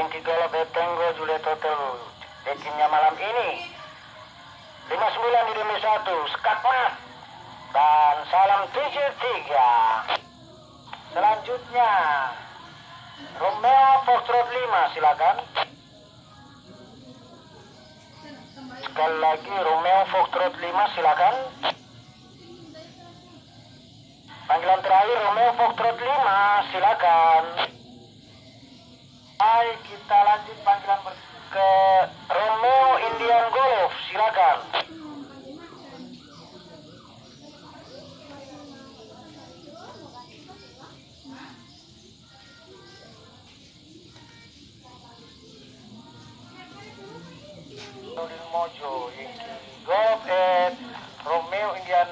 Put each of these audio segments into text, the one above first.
yang Golf Tenggo Juliet Hotel. Check-innya malam ini 59 di demi 1 skakmat dan salam 73. Selanjutnya Romeo Foxtrot 5, silakan. Sekali lagi Romeo Foxtrot 5, silakan. Panggilan terakhir Romeo Foxtrot 5, silakan. Baik, kita lanjut panggilan ke Romeo Indian Golf, silakan. Mojo Golf Romeo Indian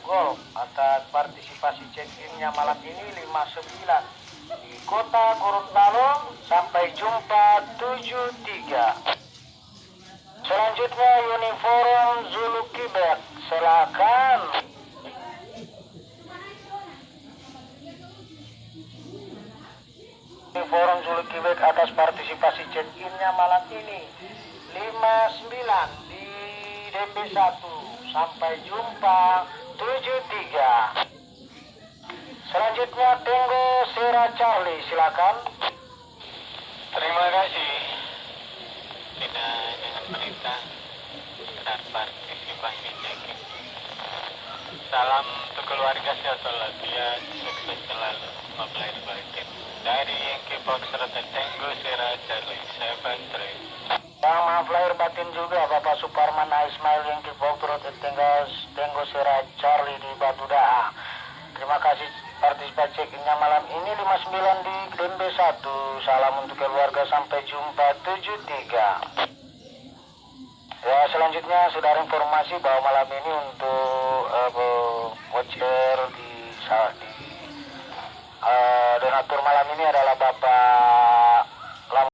Golf atas partisipasi check-innya malam ini 59 di Kota Gorontalo. Sampai jumpa 73. Selanjutnya uniform Zulu Quebec, silakan. Uniform Zulu Quebec atas partisipasi check-innya malam ini 59 di DP1. Sampai jumpa 73. Selanjutnya Tango Sierra Charlie, silakan. Terima kasih. Tidak dengan perintah sekedar partisipasi check-in. Salam untuk keluarga sehat walafiat, sukses selalu, mempelai batin. Dari Yankee Foxtrot Tango Sierra Charlie, saya Patrick. Yang maaf lahir batin juga Bapak Suparman Ismail Yankee Foxtrot Tango Sierra Charlie di Batu Daha. Terima kasih partisipasi check-innya malam ini 59 di DMB 1. Salam untuk keluarga, sampai jumpa 73. Ya, selanjutnya saudara informasi bahwa malam ini untuk voucher di donatur malam ini adalah Bapak